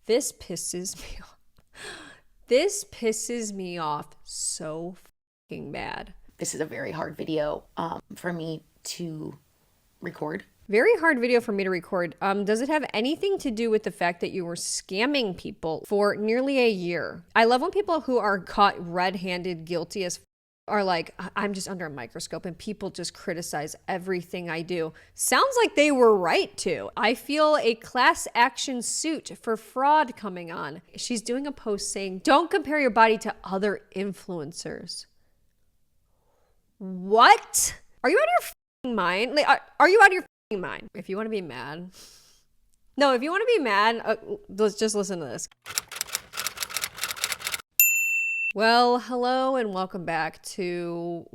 This pisses me off. This pisses me off so fucking bad. This is a very hard video for me to record. Very hard video for me to record. Does it have anything to do with the fact that you were scamming people for nearly a year? I love when people who are caught red-handed guilty as are like, I'm just under a microscope and people just criticize everything I do. Sounds like they were right to. I feel a class action suit for fraud coming on. She's doing a post saying, don't compare your body to other influencers. What? Are you out of your f***ing mind? Like, are you out of your f***ing mind? If you want to be mad. No, if you want to be mad, let's just listen to this. Well, hello and welcome back to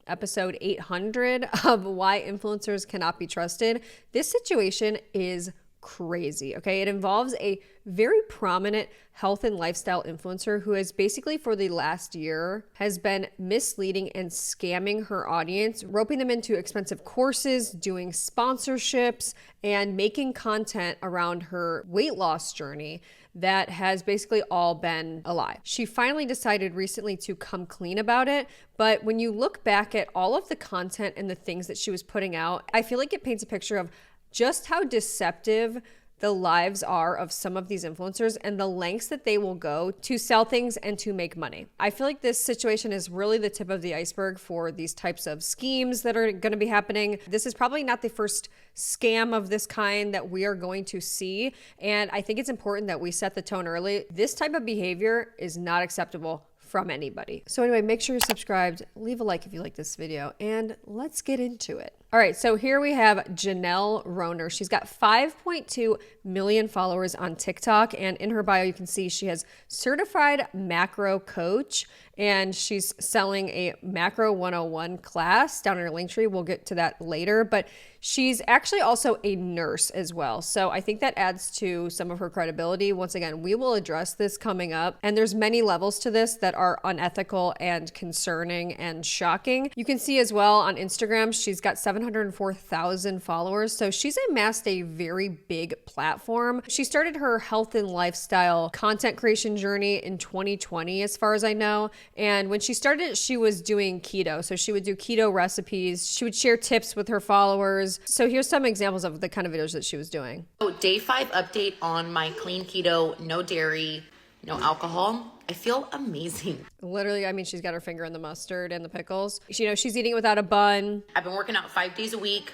episode 800 of Why Influencers Cannot Be Trusted. This situation is crazy, okay? It involves a very prominent health and lifestyle influencer who has basically for the last year has been misleading and scamming her audience, roping them into expensive courses, doing sponsorships, and making content around her weight loss journey that has basically all been a lie. She finally decided recently to come clean about it, but when you look back at all of the content and the things that she was putting out, I feel like it paints a picture of just how deceptive the lives are of some of these influencers and the lengths that they will go to sell things and to make money. I feel like this situation is really the tip of the iceberg for these types of schemes that are going to be happening. This is probably not the first scam of this kind that we are going to see. And I think it's important that we set the tone early. This type of behavior is not acceptable from anybody. So anyway, make sure you're subscribed, leave a like if you like this video, and let's get into it. All right, so here we have Janelle Rohner. She's got 5.2 million followers on TikTok, and in her bio you can see she has certified macro coach, and she's selling a macro 101 class down in her link tree. We'll get to that later, but she's actually also a nurse as well. So I think that adds to some of her credibility. Once again, we will address this coming up, and there's many levels to this that are unethical and concerning and shocking. You can see as well on Instagram, she's got 704,000 followers. So she's amassed a very big platform. She started her health and lifestyle content creation journey in 2020, as far as I know. And when she started, she was doing keto. So she would do keto recipes. She would share tips with her followers. So here's some examples of the kind of videos that she was doing. So day 5 update on my clean keto, no dairy, no alcohol. I feel amazing. Literally, I mean, she's got her finger in the mustard and the pickles. You know, she's eating it without a bun. I've been working out 5 days a week,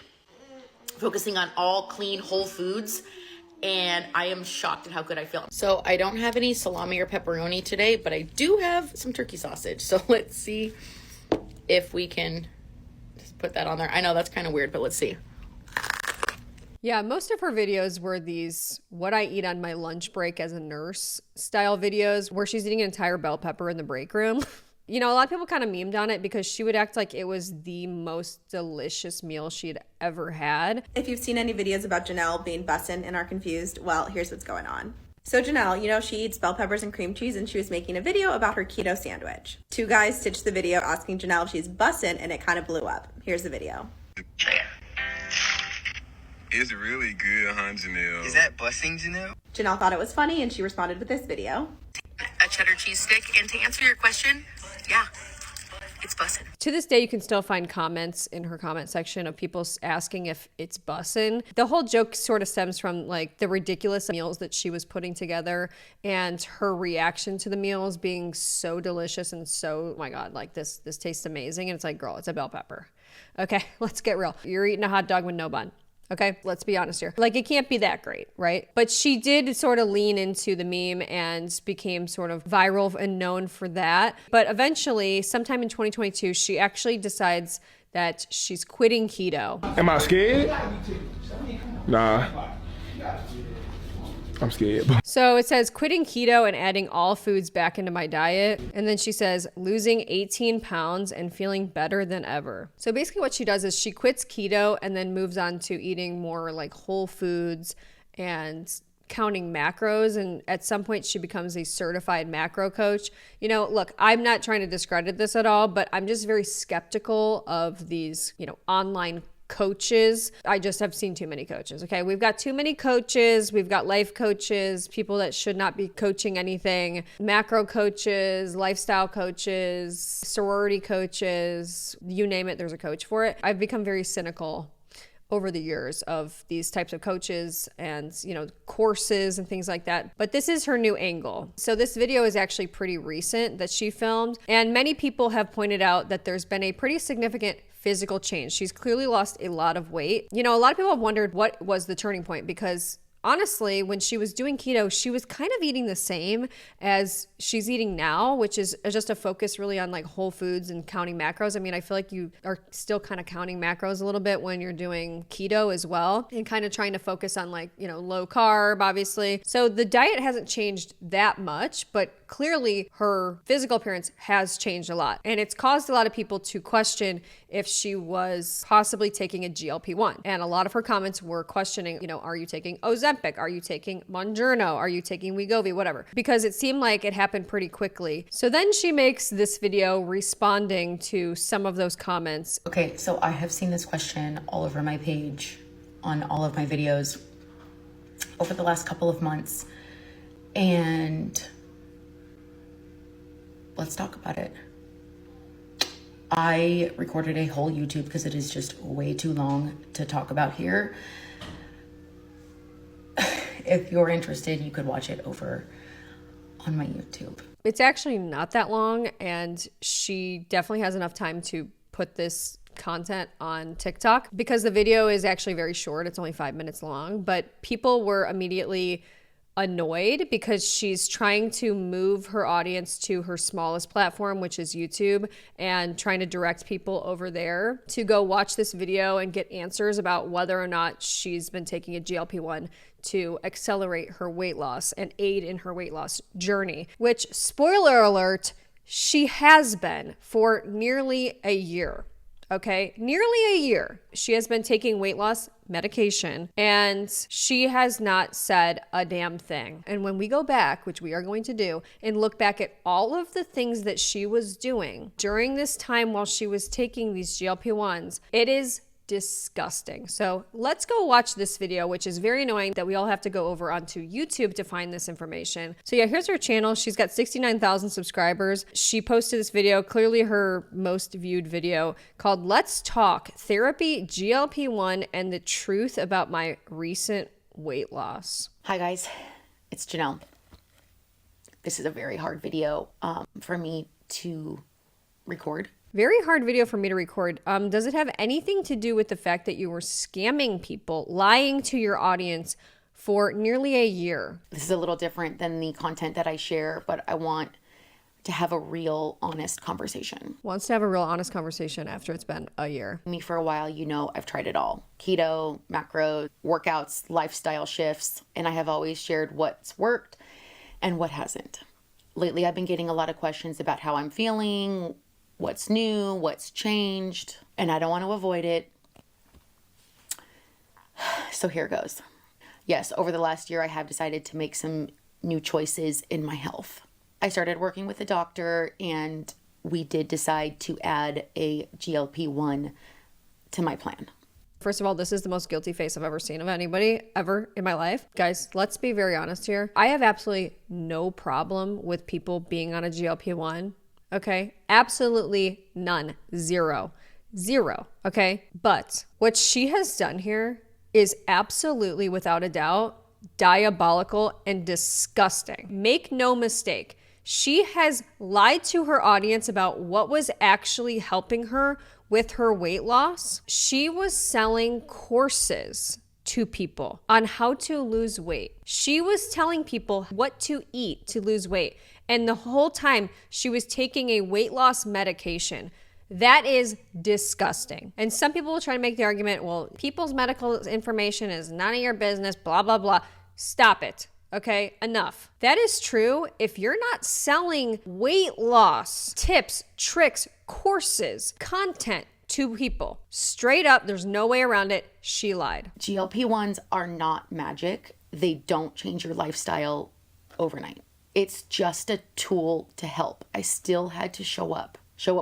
focusing on all clean, whole foods, and I am shocked at how good I feel. So I don't have any salami or pepperoni today, but I do have some turkey sausage. So let's see if we can just put that on there. I know that's kind of weird, but let's see. Yeah, most of her videos were these what I eat on my lunch break as a nurse style videos where she's eating an entire bell pepper in the break room. You know, a lot of people kind of memed on it because she would act like it was the most delicious meal she'd ever had. If you've seen any videos about Janelle being bussin' and are confused, well, here's what's going on. So Janelle, you know, she eats bell peppers and cream cheese, and she was making a video about her keto sandwich. 2 guys stitched the video asking Janelle if she's bussin', and it kind of blew up. Here's the video. It's really good, huh, Janelle? Is that busing, Janelle? Janelle thought it was funny, and she responded with this video. A cheddar cheese stick, and to answer your question, yeah, it's bussin'. To this day, you can still find comments in her comment section of people asking if it's bussin'. The whole joke sort of stems from like the ridiculous meals that she was putting together and her reaction to the meals being so delicious and so, oh my God, like this tastes amazing. And it's like, girl, it's a bell pepper. Okay, let's get real. You're eating a hot dog with no bun. Okay, let's be honest here. Like, it can't be that great, right? But she did sort of lean into the meme and became sort of viral and known for that. But eventually, sometime in 2022, she actually decides that she's quitting keto. Am I scared? Nah. I'm scared. So it says quitting keto and adding all foods back into my diet. And then she says losing 18 pounds and feeling better than ever. So basically what she does is she quits keto and then moves on to eating more like whole foods and counting macros. And at some point she becomes a certified macro coach. You know, look, I'm not trying to discredit this at all, but I'm just very skeptical of these, you know, online coaches. I just have seen too many coaches. Okay. We've got too many coaches. We've got life coaches, people that should not be coaching anything, macro coaches, lifestyle coaches, sorority coaches, you name it, there's a coach for it. I've become very cynical over the years of these types of coaches and, courses and things like that. But this is her new angle. So this video is actually pretty recent that she filmed. And many people have pointed out that there's been a pretty significant physical change. She's clearly lost a lot of weight. A lot of people have wondered what was the turning point, because honestly, when she was doing keto, she was kind of eating the same as she's eating now, which is just a focus really on like whole foods and counting macros. I mean, I feel like you are still kind of counting macros a little bit when you're doing keto as well, and kind of trying to focus on like, low carb, obviously. So the diet hasn't changed that much, but clearly her physical appearance has changed a lot. And it's caused a lot of people to question if she was possibly taking a GLP-1. And a lot of her comments were questioning, are you taking Ozempic? Are you taking Mounjaro? Are you taking Wegovy? Whatever. Because it seemed like it happened pretty quickly. So then she makes this video responding to some of those comments. Okay, so I have seen this question all over my page, on all of my videos over the last couple of months. And let's talk about it. I recorded a whole YouTube because it is just way too long to talk about here. If you're interested, you could watch it over on my YouTube. It's actually not that long, and she definitely has enough time to put this content on TikTok because the video is actually very short. It's only 5 minutes long, but people were immediately annoyed because she's trying to move her audience to her smallest platform, which is YouTube, and trying to direct people over there to go watch this video and get answers about whether or not she's been taking a GLP-1 to accelerate her weight loss and aid in her weight loss journey, which, spoiler alert, she has been for nearly a year. Okay, nearly a year. She has been taking weight loss medication and she has not said a damn thing. And when we go back, which we are going to do, and look back at all of the things that she was doing during this time while she was taking these GLP-1s, it is disgusting. So let's go watch this video, which is very annoying that we all have to go over onto YouTube to find this information. So yeah, here's her channel. She's got 69,000 subscribers. She posted this video, clearly her most viewed video, called Let's Talk Therapy, GLP-1, and the Truth About My Recent Weight Loss. Hi guys, it's Janelle. This is a very hard video for me to record. Very hard video for me to record. Does it have anything to do with the fact that you were scamming people, lying to your audience for nearly a year? This is a little different than the content that I share, but I want to have a real, honest conversation. Wants to have a real, honest conversation after it's been a year. Me for a while, I've tried it all. Keto, macro, workouts, lifestyle shifts, and I have always shared what's worked and what hasn't. Lately, I've been getting a lot of questions about how I'm feeling, what's new, what's changed, and I don't want to avoid it. So here goes. Yes, over the last year, I have decided to make some new choices in my health. I started working with a doctor, and we did decide to add a GLP-1 to my plan. First of all, this is the most guilty face I've ever seen of anybody ever in my life. Guys, let's be very honest here. I have absolutely no problem with people being on a GLP-1. Okay, absolutely none. Zero. Okay, but what she has done here is absolutely, without a doubt, diabolical and disgusting. Make no mistake, she has lied to her audience about what was actually helping her with her weight loss. She was selling courses to people on how to lose weight. She was telling people what to eat to lose weight. And the whole time she was taking a weight loss medication. That is disgusting. And some people will try to make the argument, well, people's medical information is none of your business, blah, blah, blah. Stop it. Okay, enough. That is true if you're not selling weight loss tips, tricks, courses, content to people. Straight up, there's no way around it. She lied. GLP-1s are not magic. They don't change your lifestyle overnight. It's just a tool to help. I still had to show up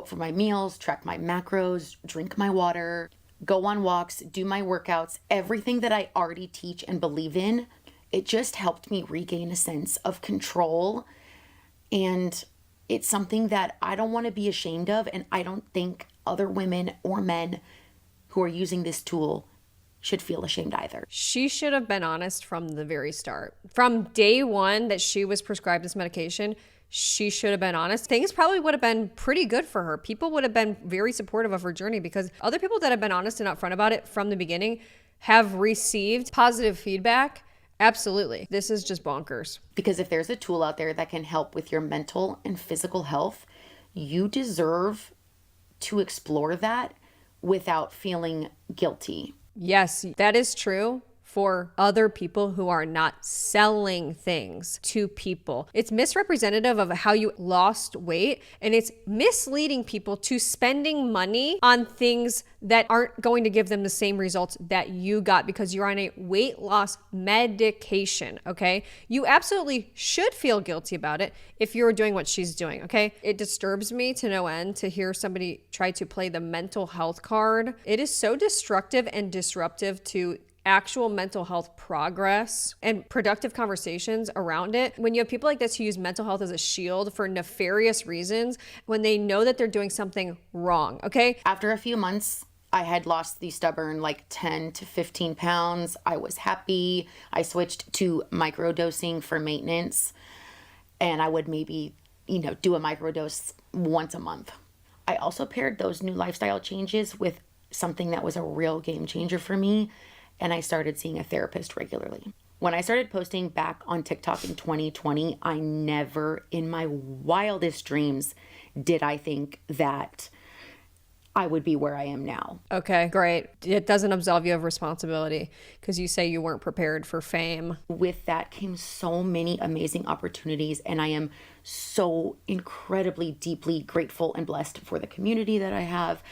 for my meals, track my macros, drink my water. go on walks, do my workouts, everything that I already teach and believe in. It just helped me regain a sense of control. And it's something that I don't want to be ashamed of. And I don't think other women or men who are using this tool should feel ashamed either. She should have been honest from the very start. From day one that she was prescribed this medication, she should have been honest. Things probably would have been pretty good for her. People would have been very supportive of her journey because other people that have been honest and upfront about it from the beginning have received positive feedback. Absolutely. This is just bonkers. Because if there's a tool out there that can help with your mental and physical health, you deserve to explore that without feeling guilty. Yes, that is true for other people who are not selling things to people. It's misrepresentative of how you lost weight, and it's misleading people to spending money on things that aren't going to give them the same results that you got because you're on a weight loss medication, okay? You absolutely should feel guilty about it if you're doing what she's doing, okay? It disturbs me to no end to hear somebody try to play the mental health card. It is so destructive and disruptive to actual mental health progress and productive conversations around it. When you have people like this who use mental health as a shield for nefarious reasons, when they know that they're doing something wrong, okay? After a few months, I had lost the stubborn 10 to 15 pounds. I was happy. I switched to microdosing for maintenance, and I would maybe, do a microdose once a month. I also paired those new lifestyle changes with something that was a real game changer for me, and I started seeing a therapist regularly. When I started posting back on TikTok in 2020, I never in my wildest dreams did I think that I would be where I am now. Okay, great. It doesn't absolve you of responsibility because you say you weren't prepared for fame. With that came so many amazing opportunities, and I am so incredibly, deeply grateful and blessed for the community that I have.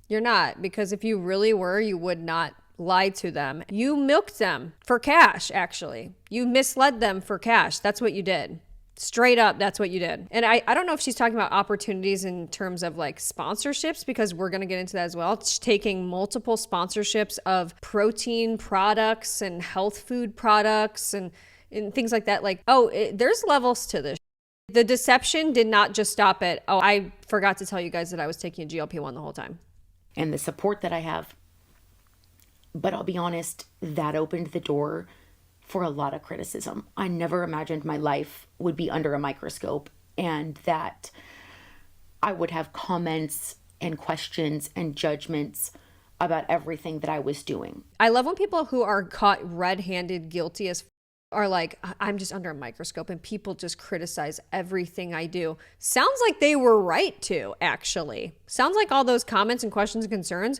You're not, because if you really were, you would not lie to them. You milked them for cash, actually. You misled them for cash. That's what you did. Straight up, that's what you did. And I don't know if she's talking about opportunities in terms of sponsorships, because we're going to get into that as well. It's taking multiple sponsorships of protein products and health food products and things like that. There's levels to this. The deception did not just stop at, I forgot to tell you guys that I was taking a GLP-1 the whole time. And the support that I have. But I'll be honest, that opened the door for a lot of criticism. I never imagined my life would be under a microscope and that I would have comments and questions and judgments about everything that I was doing. I love when people who are caught red-handed guilty as are like, I'm just under a microscope and people just criticize everything I do. Sounds like they were right to, actually. Sounds like all those comments and questions and concerns,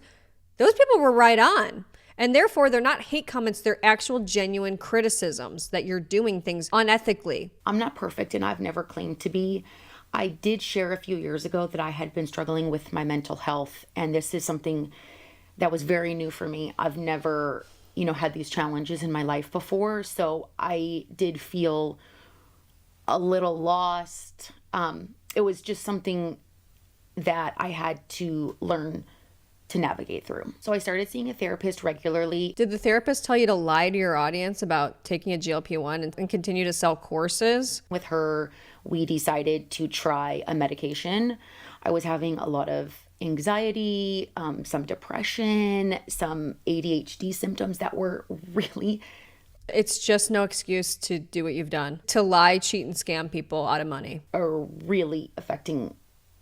those people were right on. And therefore, they're not hate comments, they're actual genuine criticisms that you're doing things unethically. I'm not perfect, and I've never claimed to be. I did share a few years ago that I had been struggling with my mental health, and this is something that was very new for me. I've never, had these challenges in my life before, so I did feel a little lost. It was just something that I had to learn to navigate through. So I started seeing a therapist regularly. Did the therapist tell you to lie to your audience about taking a GLP-1 and continue to sell courses? With her, we decided to try a medication. I was having a lot of anxiety, some depression, some ADHD symptoms that were really... It's just no excuse to do what you've done. To lie, cheat, and scam people out of money. Are really affecting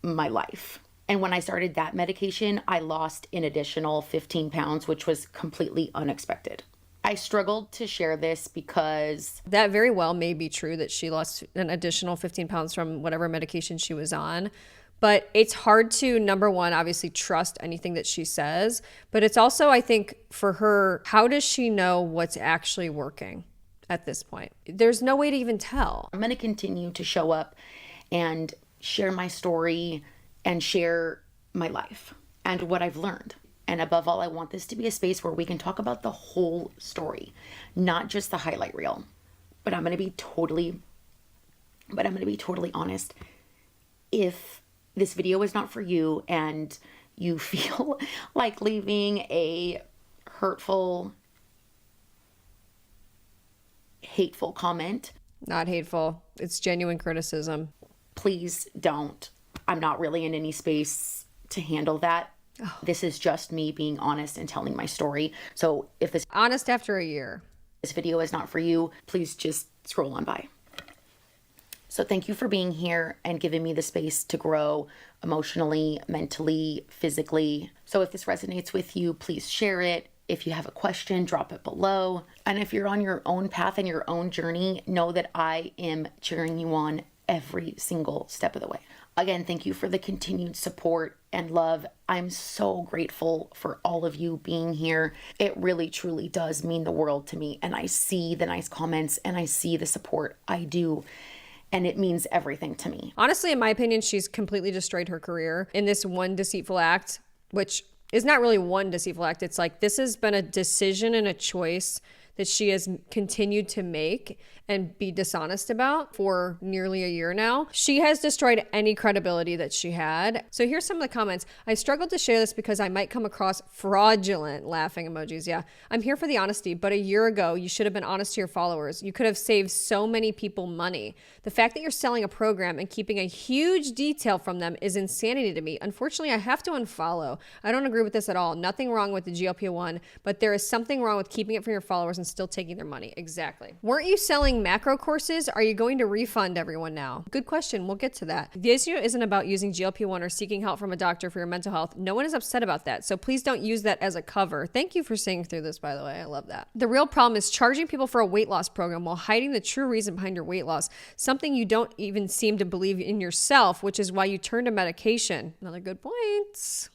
my life. And when I started that medication, I lost an additional 15 pounds, which was completely unexpected. I struggled to share this because... That very well may be true that she lost an additional 15 pounds from whatever medication she was on. But it's hard to, number one, obviously trust anything that she says. But it's also, I think, for her, how does she know what's actually working at this point? There's no way to even tell. I'm going to continue to show up and share my story and share my life and what I've learned. And above all, I want this to be a space where we can talk about the whole story, not just the highlight reel. But I'm going to be totally honest. If this video is not for you and you feel like leaving a hurtful, hateful comment, Not hateful. It's genuine criticism. please don't. I'm not really in any space to handle that. This is just me being honest and telling my story. So if this Honest after a year. video is not for you, please just scroll on by. So thank you for being here and giving me the space to grow emotionally, mentally, physically. So if this resonates with you, please share it. If you have a question, drop it below. And if you're on your own path and your own journey, know that I am cheering you on every single step of the way. Again, thank you for the continued support and love. I'm so grateful for all of you being here. It really, truly does mean the world to me. And I see the nice comments and I see the support. I do. And it means everything to me. Honestly, in my opinion, she's completely destroyed her career in this one deceitful act, which is not really one deceitful act. It's like this has been a decision and a choice that she has continued to make and be dishonest about for nearly a year now. She has destroyed any credibility that she had. So here's some of the comments. I struggled to share this because I might come across fraudulent, laughing emojis. Yeah, I'm here for the honesty, but a year ago, you should have been honest to your followers. You could have saved so many people money. The fact that you're selling a program and keeping a huge detail from them is insanity to me. Unfortunately, I have to unfollow. I don't agree with this at all. Nothing wrong with the GLP-1, but there is something wrong with keeping it from your followers and still taking their money. Exactly. Weren't you selling macro courses? Are you going to refund everyone now? Good question. We'll get to that. The issue isn't about using GLP-1 or seeking help from a doctor for your mental health. No one is upset about that. So please don't use that as a cover. Thank you for seeing through this, by the way. I love that. The real problem is charging people for a weight loss program while hiding the true reason behind your weight loss. Something you don't even seem to believe in yourself, which is why you turn to medication. Another good point.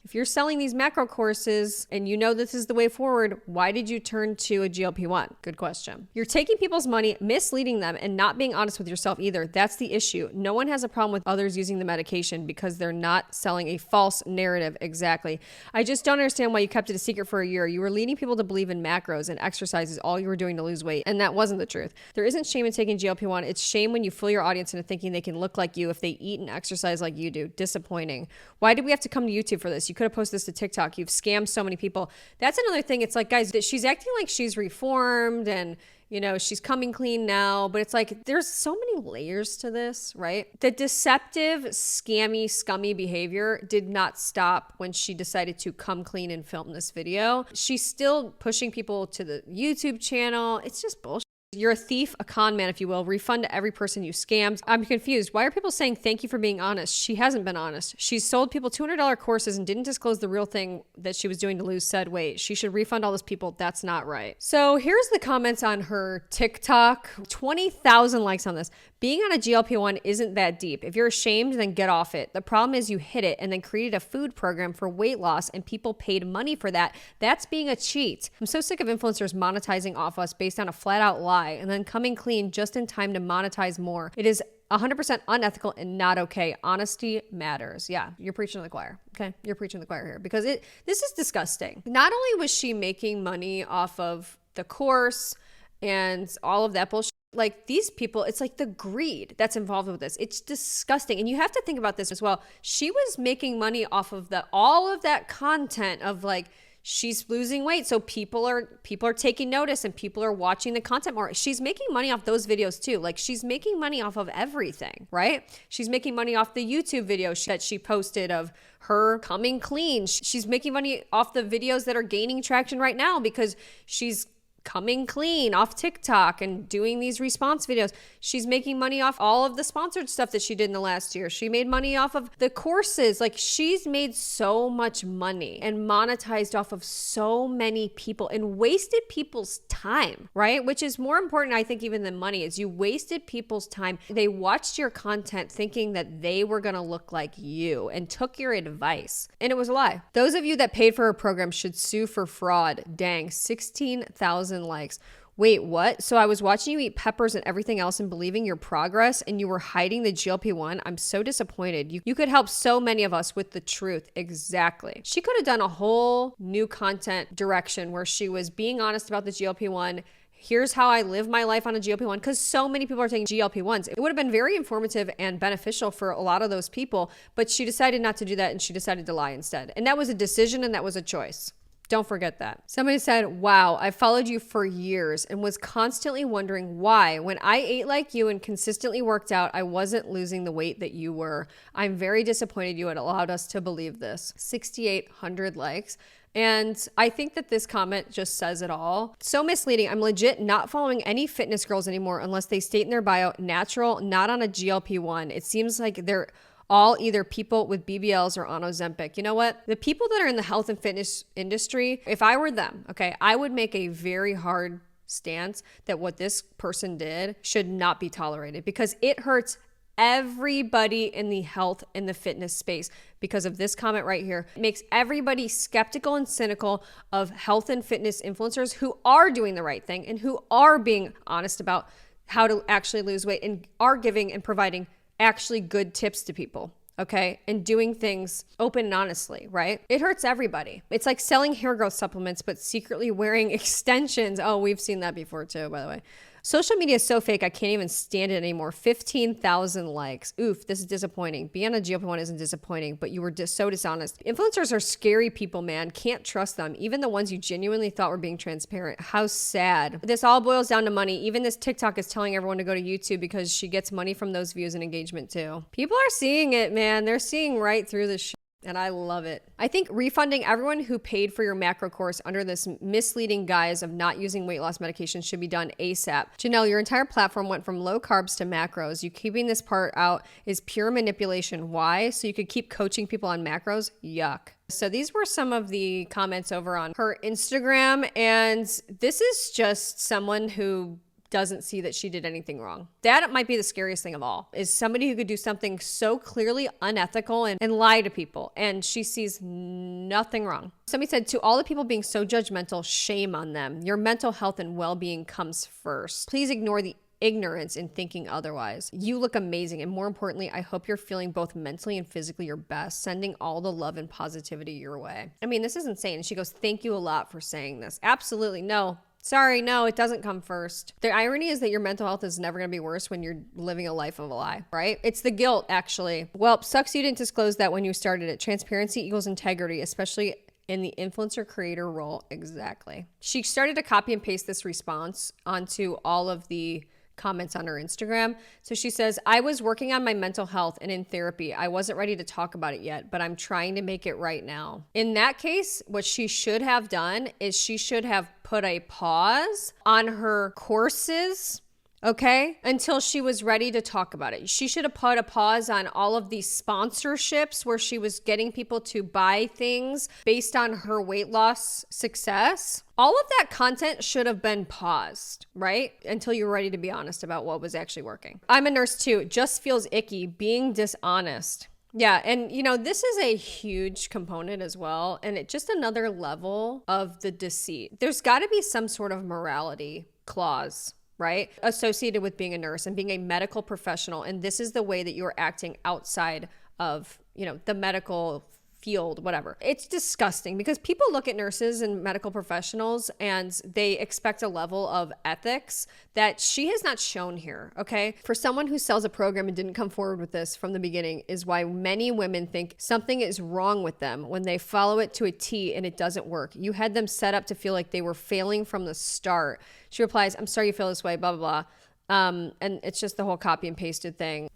If you're selling these macro courses and you know this is the way forward, why did you turn to a GLP-1? Good question. You're taking people's money, misleading them, and not being honest with yourself either. That's the issue. No one has a problem with others using the medication because they're not selling a false narrative. Exactly. I just don't understand why you kept it a secret for a year. You were leading people to believe in macros and exercise is all you were doing to lose weight. And that wasn't the truth. There isn't shame in taking GLP-1. It's shame when you fool your audience into thinking they can look like you if they eat and exercise like you do. Disappointing. Why did we have to come to YouTube for this? You could have posted this to TikTok. You've scammed so many people. That's another thing. It's like, guys, she's acting like she's reformed and you know, she's coming clean now, but it's like there's so many layers to this, right? The deceptive, scammy, scummy behavior did not stop when she decided to come clean and film this video. She's still pushing people to the YouTube channel. It's just bullshit. You're a thief, a con man, if you will. Refund to every person you scammed. I'm confused. Why are people saying thank you for being honest? She hasn't been honest. She's sold people $200 courses and didn't disclose the real thing that she was doing to lose said weight. She should refund all those people. That's not right. So here's the comments on her TikTok. 20,000 likes on this. Being on a GLP-1 isn't that deep. If you're ashamed, then get off it. The problem is you hit it and then created a food program for weight loss and people paid money for that. That's being a cheat. I'm so sick of influencers monetizing off us based on a flat out lie and then coming clean just in time to monetize more. It is 100% unethical and not okay. Honesty matters. Yeah, you're preaching to the choir. Okay, you're preaching to the choir here because this is disgusting. Not only was she making money off of the course and all of that bullshit, like these people, it's like the greed that's involved with this. It's disgusting. And you have to think about this as well. She was making money off of all of that content of like, she's losing weight. So people are taking notice and people are watching the content more. She's making money off those videos too. Like she's making money off of everything, right? She's making money off the YouTube video that she posted of her coming clean. She's making money off the videos that are gaining traction right now because she's coming clean off TikTok and doing these response videos. She's making money off all of the sponsored stuff that she did in the last year. She made money off of the courses. Like she's made so much money and monetized off of so many people and wasted people's time, right? Which is more important, I think, even than money is you wasted people's time. They watched your content thinking that they were going to look like you and took your advice. And it was a lie. Those of you that paid for her program should sue for fraud. Dang, 16,000 likes. Wait, what? So I was watching you eat peppers and everything else and believing your progress and you were hiding the GLP-1? I'm so disappointed. You could help so many of us with the truth. Exactly. She could have done a whole new content direction where she was being honest about the GLP-1, Here's how I live my life on a GLP-1, because so many people are taking GLP-1s. It would have been very informative and beneficial for a lot of those people, but she decided not to do that and she decided to lie instead. And that was a decision and that was a choice. Don't forget that. Somebody said, wow, I followed you for years and was constantly wondering why, when I ate like you and consistently worked out, I wasn't losing the weight that you were. I'm very disappointed you had allowed us to believe this. 6,800 likes. And I think that this comment just says it all. So misleading. I'm legit not following any fitness girls anymore unless they state in their bio, natural, not on a GLP-1. It seems like they're all either people with BBLs or on Ozempic. You know what? The people that are in the health and fitness industry, if I were them, okay, I would make a very hard stance that what this person did should not be tolerated, because it hurts everybody in the health and the fitness space because of this comment right here. It makes everybody skeptical and cynical of health and fitness influencers who are doing the right thing and who are being honest about how to actually lose weight and are giving and providing actually good tips to people, okay? And doing things open and honestly, right? It hurts everybody. It's like selling hair growth supplements, but secretly wearing extensions. Oh, we've seen that before too, by the way. Social media is so fake, I can't even stand it anymore. 15,000 likes. Oof, this is disappointing. Being on a GLP-1 isn't disappointing, but you were so dishonest. Influencers are scary people, man. Can't trust them. Even the ones you genuinely thought were being transparent. How sad. This all boils down to money. Even this TikTok is telling everyone to go to YouTube because she gets money from those views and engagement too. People are seeing it, man. They're seeing right through this shit. And I love it. I think refunding everyone who paid for your macro course under this misleading guise of not using weight loss medication should be done ASAP. Janelle, your entire platform went from low carbs to macros. You keeping this part out is pure manipulation. Why? So you could keep coaching people on macros? Yuck. So these were some of the comments over on her Instagram. And this is just someone who doesn't see that she did anything wrong. That might be the scariest thing of all, is somebody who could do something so clearly unethical and lie to people, and she sees nothing wrong. Somebody said, to all the people being so judgmental, shame on them. Your mental health and well-being comes first. Please ignore the ignorance in thinking otherwise. You look amazing, and more importantly, I hope you're feeling both mentally and physically your best. Sending all the love and positivity your way. I mean, this is insane. And she goes, thank you a lot for saying this. Absolutely. No. Sorry, no, it doesn't come first. The irony is that your mental health is never going to be worse when you're living a life of a lie, right? It's the guilt, actually. Well, sucks you didn't disclose that when you started it. Transparency equals integrity, especially in the influencer creator role. Exactly. She started to copy and paste this response onto all of the comments on her Instagram. So she says, I was working on my mental health and in therapy. I wasn't ready to talk about it yet, but I'm trying to make it right now. In that case, what she should have done is she should have put a pause on her courses, okay, until she was ready to talk about it. She should have put a pause on all of these sponsorships where she was getting people to buy things based on her weight loss success. All of that content should have been paused, right? Until you were ready to be honest about what was actually working. I'm a nurse too. It just feels icky being dishonest. Yeah, and you know, this is a huge component as well, and it's just another level of the deceit. There's got to be some sort of morality clause, right, associated with being a nurse and being a medical professional, and this is the way that you're acting outside of, you know, the medical field, whatever. It's disgusting because people look at nurses and medical professionals and they expect a level of ethics that she has not shown here, okay? For someone who sells a program and didn't come forward with this from the beginning is why many women think something is wrong with them when they follow it to a T and it doesn't work. You had them set up to feel like they were failing from the start. She replies, I'm sorry you feel this way, blah, blah, blah. And it's just the whole copy and pasted thing.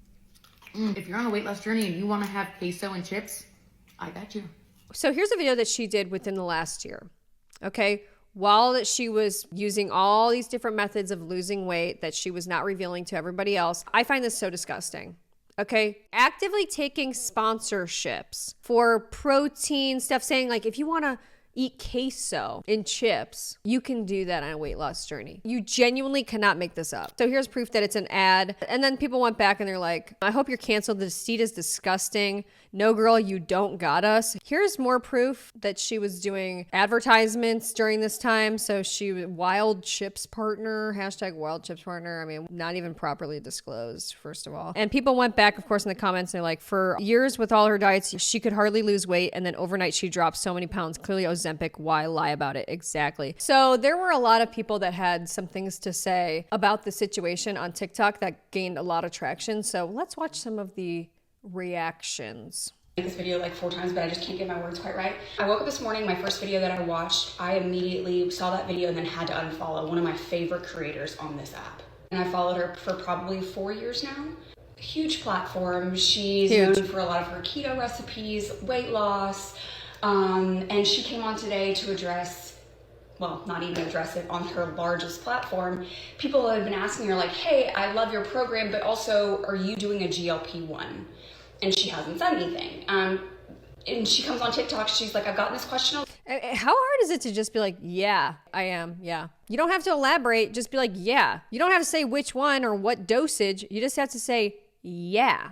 If you're on a weight loss journey and you want to have queso and chips, I got you. So here's a video that she did within the last year, okay? While that she was using all these different methods of losing weight that she was not revealing to everybody else. I find this so disgusting, okay? Actively taking sponsorships for protein stuff, saying like, if you want to eat queso in chips, you can do that on a weight loss journey. You genuinely cannot make this up. So here's proof that it's an ad. And then people went back and they're like, I hope you're canceled. The deceit is disgusting. No, girl, you don't got us. Here's more proof that she was doing advertisements during this time. So she was wild chips partner, hashtag wild chips partner. I mean, not even properly disclosed, first of all. And people went back, of course, in the comments. And they're like, for years with all her diets, she could hardly lose weight. And then overnight she dropped so many pounds. Clearly, Ozempic, why lie about it? Exactly. So there were a lot of people that had some things to say about the situation on TikTok that gained a lot of traction. So let's watch some of the reactions. This video like 4 times, but I just can't get my words quite right. I woke up this morning, my first video that I watched, I immediately saw that video and then had to unfollow one of my favorite creators on this app. And I followed her for probably 4 years now. Huge platform. She's known for a lot of her keto recipes, weight loss, and she came on today to address, well, not even address it, on her largest platform. People have been asking her like, hey, I love your program, but also, are you doing a GLP-1? And she hasn't said anything. And she comes on TikTok, she's like, I've gotten this question. How hard is it to just be like, yeah, I am, yeah. You don't have to elaborate, just be like, yeah. You don't have to say which one or what dosage, you just have to say, yeah.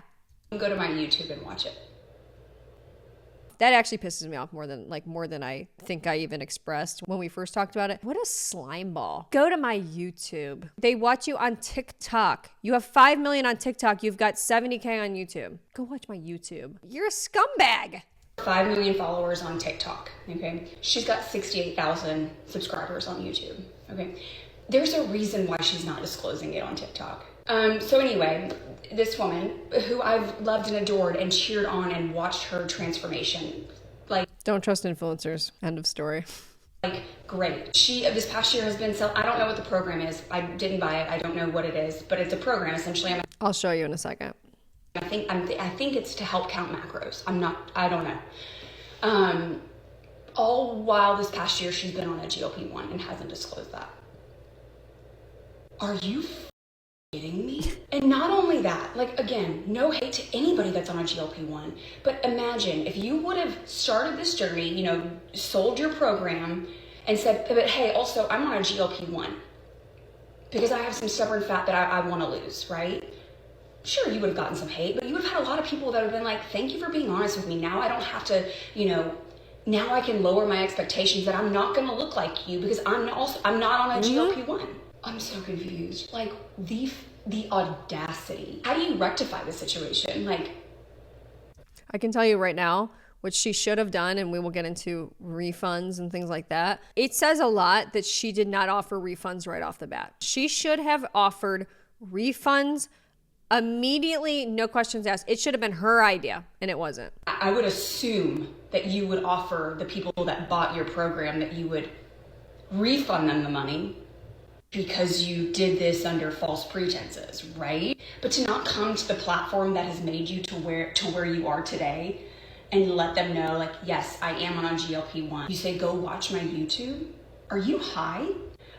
Go to my YouTube and watch it. That actually pisses me off more than I think I even expressed when we first talked about it. What a slime ball. Go to my YouTube. They watch you on TikTok. You have 5 million on TikTok. You've got 70K on YouTube. Go watch my YouTube. You're a scumbag. 5 million followers on TikTok, okay? She's got 68,000 subscribers on YouTube, okay? There's a reason why she's not disclosing it on TikTok. So anyway, this woman who I've loved and adored and cheered on and watched her transformation, like... Don't trust influencers. End of story. Like, great. She, this past year has been, I don't know what the program is. I didn't buy it. I don't know what it is, but it's a program essentially. I'll show you in a second. I think it's to help count macros. I don't know. All while this past year, she's been on a GLP-1 and hasn't disclosed that. Are you kidding me? And not only that, like, again, no hate to anybody that's on a GLP-1, but imagine if you would have started this journey, you know, sold your program and said, but hey, also I'm on a GLP-1 because I have some stubborn fat that I want to lose, right? Sure, you would have gotten some hate, but you would have had a lot of people that have been like, thank you for being honest with me. Now I don't have to, you know, now I can lower my expectations that I'm not going to look like you because I'm not on a GLP-1. I'm so confused. Like, the audacity. How do you rectify the situation? Like, I can tell you right now what she should have done, and we will get into refunds and things like that. It says a lot that she did not offer refunds right off the bat. She should have offered refunds immediately, no questions asked. It should have been her idea, and it wasn't. I would assume that you would offer the people that bought your program that you would refund them the money because you did this under false pretenses, right? But to not come to the platform that has made you to where you are today and let them know, like, yes, I am on a GLP-1. You say, go watch my YouTube. Are you high?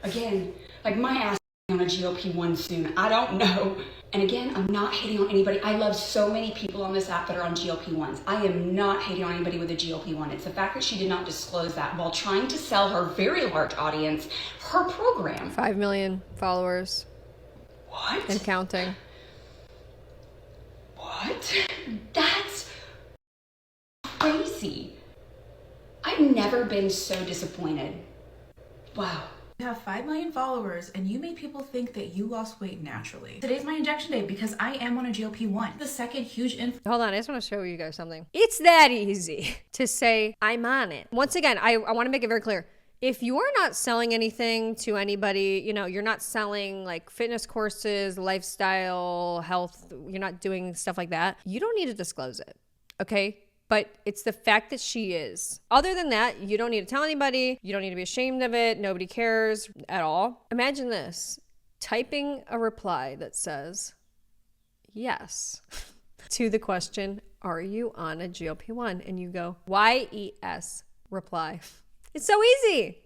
Again, like, my ass is on a GLP-1 soon. I don't know. And again, I'm not hating on anybody. I love so many people on this app that are on GLP-1s. I am not hating on anybody with a GLP-1. It's the fact that she did not disclose that while trying to sell her very large audience her program. 5 million followers. What? And counting. What? That's crazy. I've never been so disappointed. Wow. You have 5 million followers and you made people think that you lost weight naturally. Today's my injection day because I am on a GLP-1. The second huge Hold on, I just want to show you guys something. It's that easy to say, I'm on it. Once again, I want to make it very clear. If you're not selling anything to anybody, you know, you're not selling like fitness courses, lifestyle, health, you're not doing stuff like that, you don't need to disclose it, okay? But it's the fact that she is. Other than that, you don't need to tell anybody. You don't need to be ashamed of it. Nobody cares at all. Imagine this, typing a reply that says, yes, to the question, are you on a GLP-1? And you go, YES, reply. It's so easy.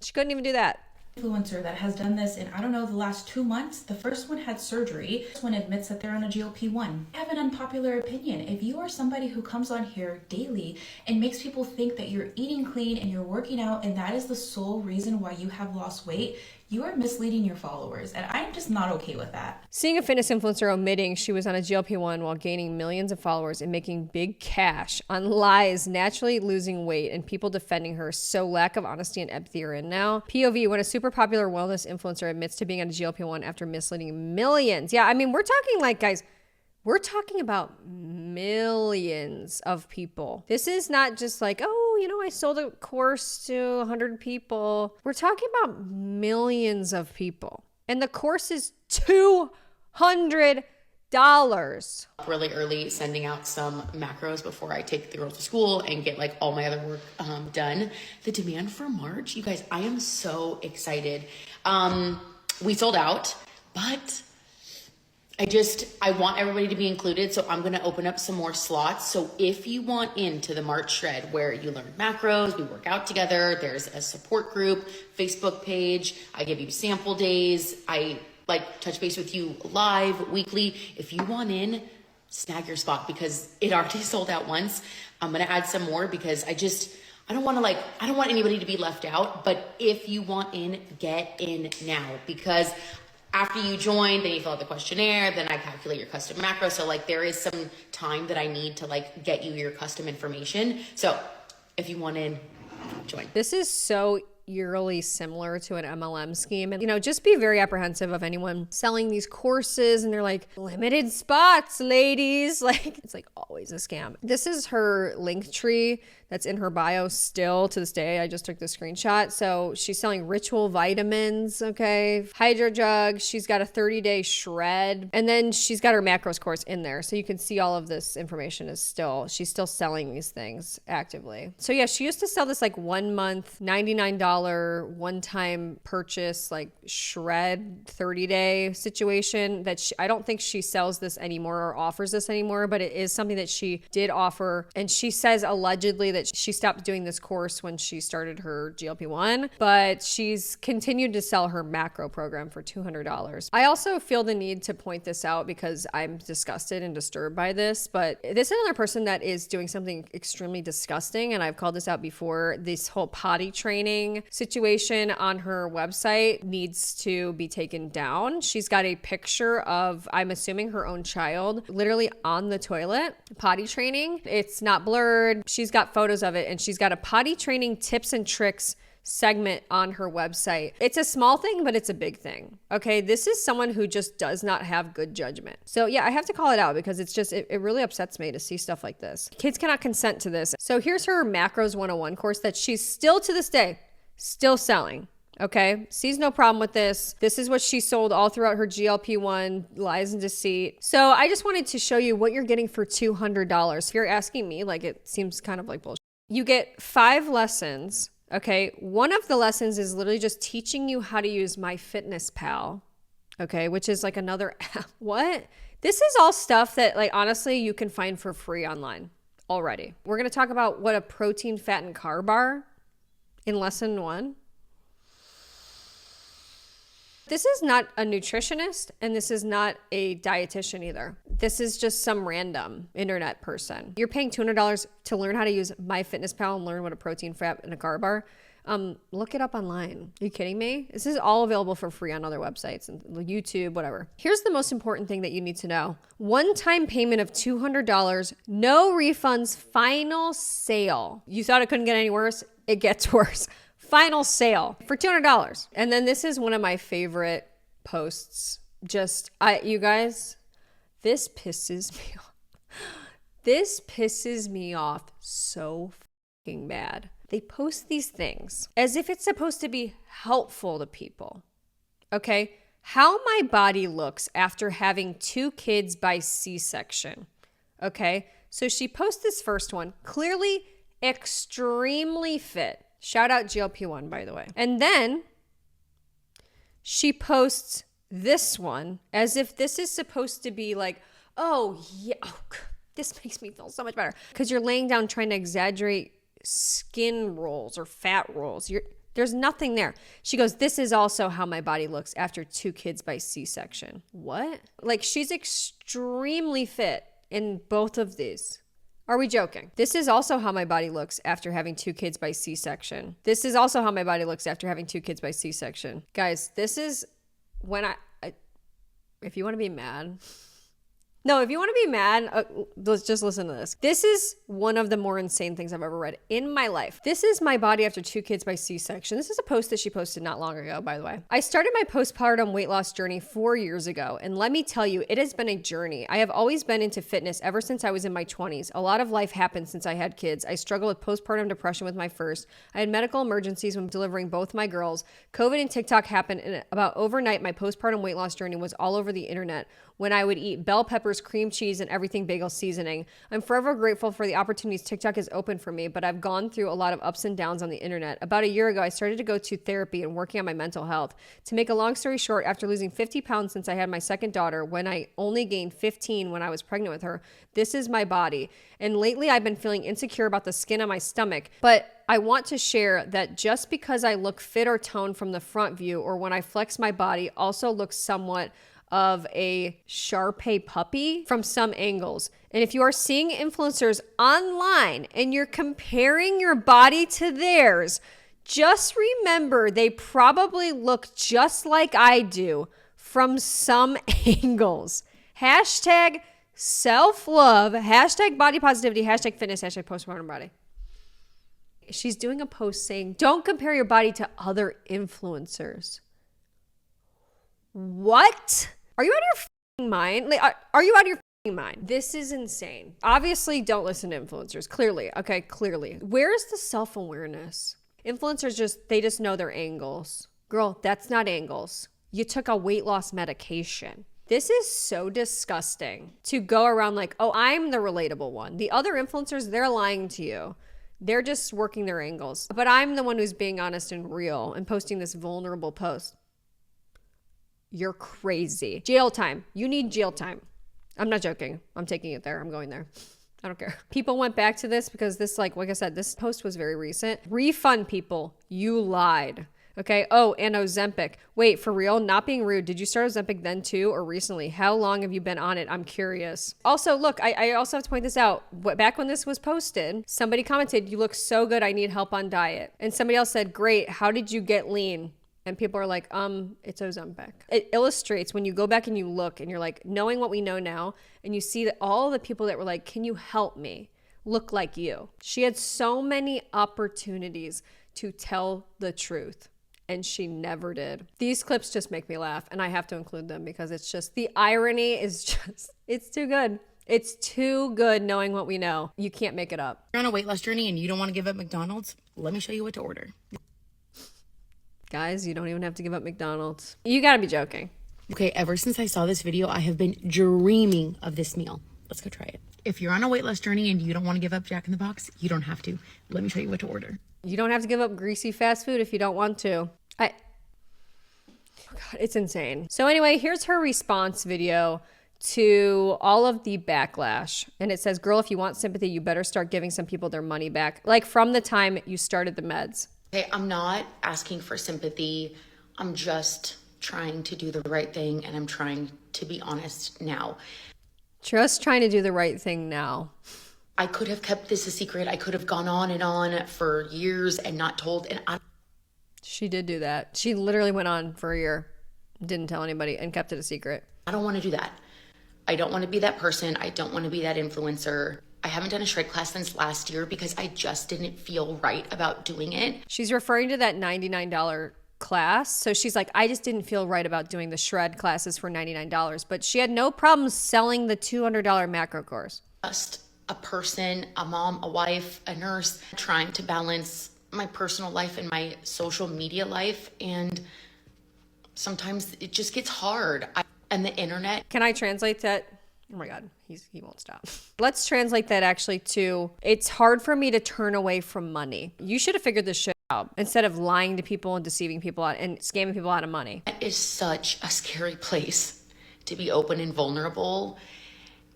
She couldn't even do that. influencer that has done this in, I don't know, the last 2 months. The first one had surgery. This one admits that they're on a GLP-1. I have an unpopular opinion. If you are somebody who comes on here daily and makes people think that you're eating clean and you're working out and that is the sole reason why you have lost weight, you are misleading your followers, and I'm just not okay with that. Seeing a fitness influencer omitting she was on a GLP-1 while gaining millions of followers and making big cash on lies, naturally losing weight, and people defending her, so lack of honesty and empathy are in now. POV, when a super popular wellness influencer admits to being on a GLP-1 after misleading millions. Yeah, I mean, we're talking like, guys, we're talking about millions of people. This is not just like, oh, oh, I sold a course to 100 people. We're talking about millions of people. And the course is $200. Really early, sending out some macros before I take the girls to school and get like all my other work done. The demand for March, you guys, I am so excited. We sold out, but I want everybody to be included. So I'm going to open up some more slots. So if you want into the March shred where you learn macros, we work out together, there's a support group, Facebook page, I give you sample days, I like touch base with you live, weekly. If you want in, snag your spot because it already sold out once. I'm going to add some more because I don't want anybody to be left out, but if you want in, get in now, because after you join, then you fill out the questionnaire, then I calculate your custom macro. So like there is some time that I need to like get you your custom information. So if you want in, join. This is so eerily similar to an MLM scheme. And, just be very apprehensive of anyone selling these courses and they're like, limited spots, ladies. Like, it's like always a scam. This is her link tree that's in her bio still to this day. I just took the screenshot. So she's selling ritual vitamins, okay? Hydro Jug. She's got a 30-day shred. And then she's got her macros course in there. So you can see all of this information she's still selling these things actively. So yeah, she used to sell this like 1 month, $99 one-time purchase, like shred 30-day situation that I don't think she sells this anymore or offers this anymore, but it is something that she did offer. And she says allegedly that she stopped doing this course when she started her GLP-1, but she's continued to sell her macro program for $200. I also feel the need to point this out because I'm disgusted and disturbed by this, but this is another person that is doing something extremely disgusting, and I've called this out before. This whole potty training situation on her website needs to be taken down. She's got a picture of, I'm assuming, her own child literally on the toilet potty training. It's not blurred. She's got photos of it, and she's got a potty training tips and tricks segment on her website. It's a small thing, but it's a big thing. Okay. This is someone who just does not have good judgment. So yeah, I have to call it out because it really upsets me to see stuff like this. Kids cannot consent to this. So here's her Macros 101 course that she's still to this day, still selling. Okay. Sees no problem with this. This is what she sold all throughout her GLP-1 lies and deceit. So I just wanted to show you what you're getting for $200. If you're asking me, like, it seems kind of like bullshit. You get 5 lessons. Okay. One of the lessons is literally just teaching you how to use MyFitnessPal. Okay. Which is like another app. What? This is all stuff that, like, honestly, you can find for free online already. We're going to talk about what a protein, fat, and carb are in lesson 1. This is not a nutritionist, and this is not a dietitian either. This is just some random internet person. You're paying $200 to learn how to use MyFitnessPal and learn what a protein, fat, and a carb are. Look it up online. Are you kidding me? This is all available for free on other websites and YouTube, whatever. Here's the most important thing that you need to know. One-time payment of $200, no refunds, final sale. You thought it couldn't get any worse? It gets worse. Final sale for $200. And then this is one of my favorite posts. You guys, this pisses me off. This pisses me off so fucking bad. They post these things as if it's supposed to be helpful to people. Okay? How my body looks after having 2 kids by C-section. Okay? So she posts this first one, clearly extremely fit. Shout out GLP-1, by the way. And then she posts this one as if this is supposed to be like, oh, yeah, this makes me feel so much better. Because you're laying down trying to exaggerate skin rolls or fat rolls. There's nothing there. She goes, this is also how my body looks after 2 kids by C-section. What? Like, she's extremely fit in both of these. Are we joking? This is also how my body looks after having 2 kids by C-section. This is also how my body looks after having 2 kids by C-section. Guys, this is when if you want to be mad, No, if you want to be mad, let's just listen to this. This is one of the more insane things I've ever read in my life. This is my body after 2 kids by C-section. This is a post that she posted not long ago, by the way. I started my postpartum weight loss journey 4 years ago, and let me tell you, it has been a journey. I have always been into fitness ever since I was in my 20s. A lot of life happened since I had kids. I struggled with postpartum depression with my first. I had medical emergencies when delivering both my girls. COVID and TikTok happened, and about overnight, my postpartum weight loss journey was all over the internet when I would eat bell peppers, cream cheese, and everything bagel seasoning. I'm forever grateful for the opportunities TikTok has opened for me, but I've gone through a lot of ups and downs on the internet. About a year ago, I started to go to therapy and working on my mental health. To make a long story short, after losing 50 pounds since I had my second daughter, when I only gained 15 when I was pregnant with her, this is my body. And lately, I've been feeling insecure about the skin on my stomach, but I want to share that just because I look fit or toned from the front view or when I flex my body also looks somewhat of a Shar-Pei puppy from some angles. And if you are seeing influencers online and you're comparing your body to theirs, just remember they probably look just like I do from some angles. Hashtag self-love, hashtag body positivity, hashtag fitness, hashtag postpartum body. She's doing a post saying, don't compare your body to other influencers. What? Are you out of your mind? Like, are you out of your mind? This is insane. Obviously, don't listen to influencers. Clearly. Okay, clearly. Where's the self-awareness? Influencers they just know their angles. Girl, that's not angles. You took a weight loss medication. This is so disgusting to go around like, oh, I'm the relatable one. The other influencers, they're lying to you. They're just working their angles. But I'm the one who's being honest and real and posting this vulnerable post. You're crazy. Jail time. You need jail time. I'm not joking. I'm taking it there. I'm going there. I don't care. People went back to this because this, like I said, this post was very recent. Refund people. You lied. Okay. Oh, and Ozempic. Wait, for real? Not being rude. Did you start Ozempic then too or recently? How long have you been on it? I'm curious. Also, look, I also have to point this out. Back when this was posted, somebody commented, you look so good. I need help on diet. And somebody else said, great. How did you get lean? And people are like, it's Ozempic. It illustrates when you go back and you look and you're like, knowing what we know now, and you see that all the people that were like, can you help me look like you? She had so many opportunities to tell the truth, and she never did. These clips just make me laugh, and I have to include them because it's just, the irony is just, it's too good. It's too good knowing what we know. You can't make it up. You're on a weight loss journey and you don't want to give up McDonald's? Let me show you what to order. Guys, you don't even have to give up McDonald's. You gotta be joking. Okay, ever since I saw this video, I have been dreaming of this meal. Let's go try it. If you're on a weight loss journey and you don't want to give up Jack in the Box, you don't have to. Let me show you what to order. You don't have to give up greasy fast food if you don't want to. Oh God, it's insane. So anyway, here's her response video to all of the backlash. And it says, girl, if you want sympathy, you better start giving some people their money back. Like from the time you started the meds. Okay, I'm not asking for sympathy. I'm just trying to do the right thing, and I'm trying to be honest now. Just trying to do the right thing now. I could have kept this a secret. I could have gone on for years and not told. She did do that. She literally went on for a year, didn't tell anybody, and kept it a secret. I don't want to do that. I don't want to be that person. I don't want to be that influencer. I haven't done a shred class since last year because I just didn't feel right about doing it. She's referring to that $99 class. So she's like, I just didn't feel right about doing the shred classes for $99. But she had no problem selling the $200 macro course. Just a person, a mom, a wife, a nurse, trying to balance my personal life and my social media life. And sometimes it just gets hard. And the internet. Can I translate that? Oh my God, he won't stop. Let's translate that actually to, it's hard for me to turn away from money. You should have figured this shit out instead of lying to people and deceiving people out and scamming people out of money. It is such a scary place to be open and vulnerable.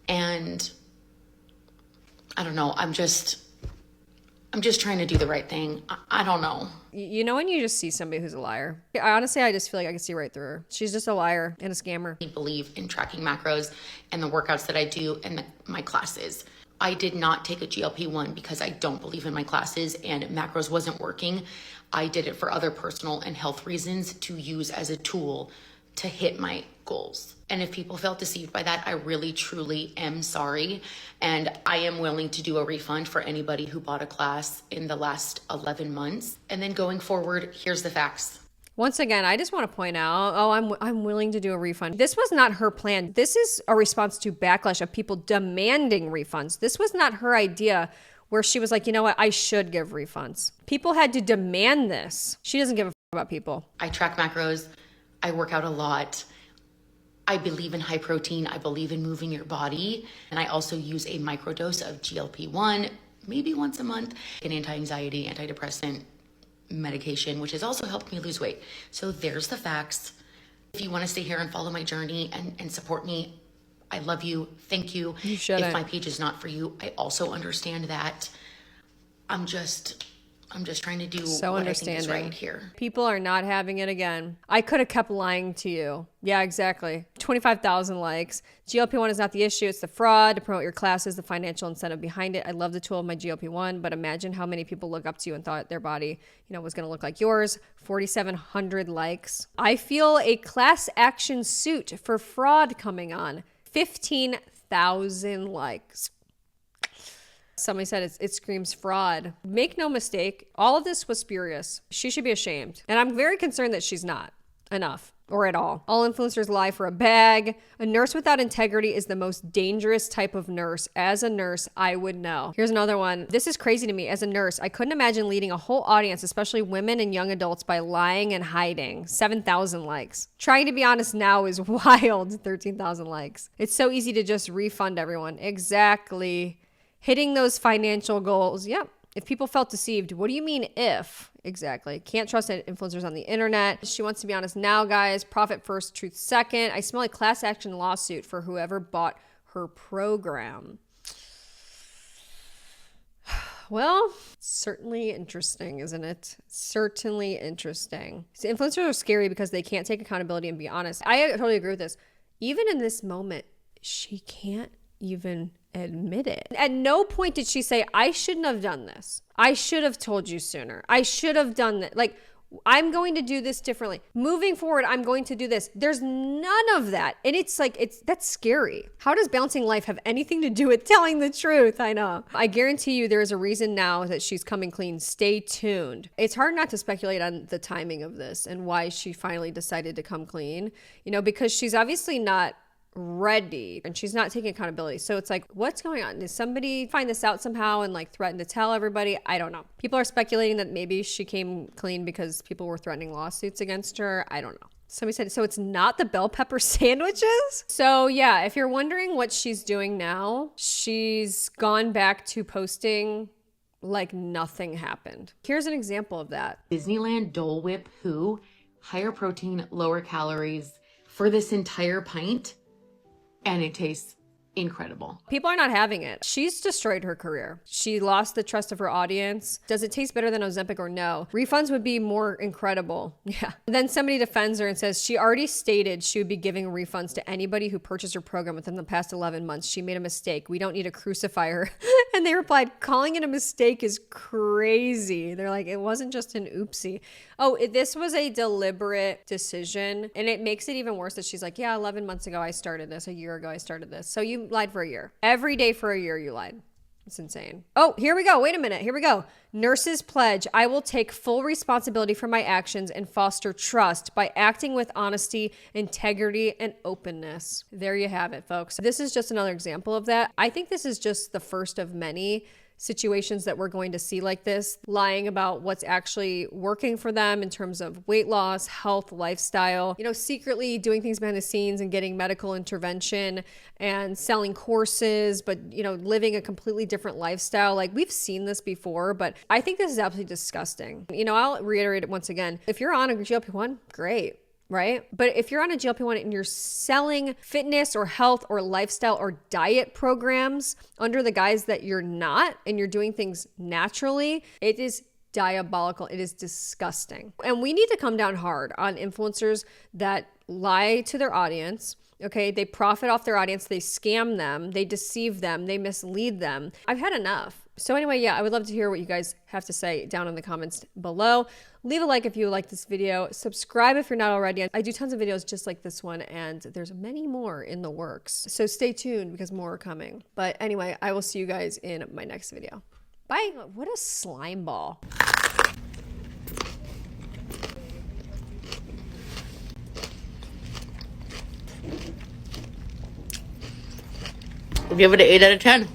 And I don't know, I'm just trying to do the right thing. I don't know. You know when you just see somebody who's a liar? Honestly, I just feel like I can see right through her. She's just a liar and a scammer. I believe in tracking macros and the workouts that I do and my classes. I did not take a GLP-1 because I don't believe in my classes and macros wasn't working. I did it for other personal and health reasons to use as a tool to hit my goals. And if people felt deceived by that, I really, truly am sorry. And I am willing to do a refund for anybody who bought a class in the last 11 months. And then going forward, here's the facts. Once again, I just want to point out, I'm willing to do a refund. This was not her plan. This is a response to backlash of people demanding refunds. This was not her idea where she was like, you know what, I should give refunds. People had to demand this. She doesn't give a about people. I track macros. I work out a lot. I believe in high protein. I believe in moving your body. And I also use a microdose of GLP-1, maybe once a month, an anti-anxiety, antidepressant medication, which has also helped me lose weight. So there's the facts. If you want to stay here and follow my journey and support me, I love you. Thank you. You shouldn't. If my page is not for you, I also understand that. I'm just trying to do what I think is right here. People are not having it again. I could have kept lying to you. Yeah, exactly. 25,000 likes. GLP-1 is not the issue. It's the fraud to promote your classes, the financial incentive behind it. I love the tool of my GLP-1, but imagine how many people look up to you and thought their body, was going to look like yours. 4,700 likes. I feel a class action suit for fraud coming on. 15,000 likes. Somebody said it screams fraud. Make no mistake, all of this was spurious. She should be ashamed. And I'm very concerned that she's not enough or at all. All influencers lie for a bag. A nurse without integrity is the most dangerous type of nurse. As a nurse, I would know. Here's another one. This is crazy to me. As a nurse, I couldn't imagine leading a whole audience, especially women and young adults, by lying and hiding. 7,000 likes. Trying to be honest now is wild. 13,000 likes. It's so easy to just refund everyone. Exactly. Hitting those financial goals. Yep. If people felt deceived, what do you mean if? Exactly. Can't trust influencers on the internet. She wants to be honest now, guys. Profit first, truth second. I smell a class action lawsuit for whoever bought her program. Well, certainly interesting, isn't it? Certainly interesting. So influencers are scary because they can't take accountability and be honest. I totally agree with this. Even in this moment, she can't even admit it. At no point did she say, I shouldn't have done this. I should have told you sooner. I should have done that. Like, I'm going to do this differently. Moving forward, I'm going to do this. There's none of that. And that's scary. How does balancing life have anything to do with telling the truth? I know. I guarantee you there is a reason now that she's coming clean. Stay tuned. It's hard not to speculate on the timing of this and why she finally decided to come clean, because she's obviously not ready and she's not taking accountability. So it's like, what's going on? Did somebody find this out somehow and threaten to tell everybody? I don't know. People are speculating that maybe she came clean because people were threatening lawsuits against her. I don't know. Somebody said, so it's not the bell pepper sandwiches? So yeah, if you're wondering what she's doing now, she's gone back to posting like nothing happened. Here's an example of that. Disneyland Dole Whip higher protein, lower calories for this entire pint. And it tastes incredible. People are not having it. She's destroyed her career. She lost the trust of her audience. Does it taste better than Ozempic or no? Refunds would be more incredible. Yeah. Then somebody defends her and says she already stated she would be giving refunds to anybody who purchased her program within the past 11 months. She made a mistake. We don't need to crucify her. And they replied, calling it a mistake is crazy. They're like, it wasn't just an oopsie. This was a deliberate decision. And it makes it even worse that she's like, yeah, 11 months ago I started this. A year ago I started this. So you lied for a year. Every day for a year you lied. It's insane. Oh, here we go. Wait a minute. Here we go. Nurses pledge, I will take full responsibility for my actions and foster trust by acting with honesty, integrity, and openness. There you have it, folks. This is just another example of that. I think this is just the first of many situations that we're going to see like this, lying about what's actually working for them in terms of weight loss, health, lifestyle, secretly doing things behind the scenes and getting medical intervention and selling courses, but, living a completely different lifestyle. Like, we've seen this before, but I think this is absolutely disgusting. I'll reiterate it once again. If you're on a GLP-1, great. Right? But if you're on a GLP-1 and you're selling fitness or health or lifestyle or diet programs under the guise that you're not, and you're doing things naturally, it is diabolical. It is disgusting. And we need to come down hard on influencers that lie to their audience, Okay, they profit off their audience, they scam them, they deceive them, they mislead them. I've had enough. So anyway, yeah, I would love to hear what you guys have to say down in the comments below. Leave a like if you like this video. Subscribe if you're not already. I do tons of videos just like this one, and there's many more in the works. So stay tuned because more are coming. But anyway, I will see you guys in my next video. Bye. What a slime ball. We'll give it an 8 out of 10.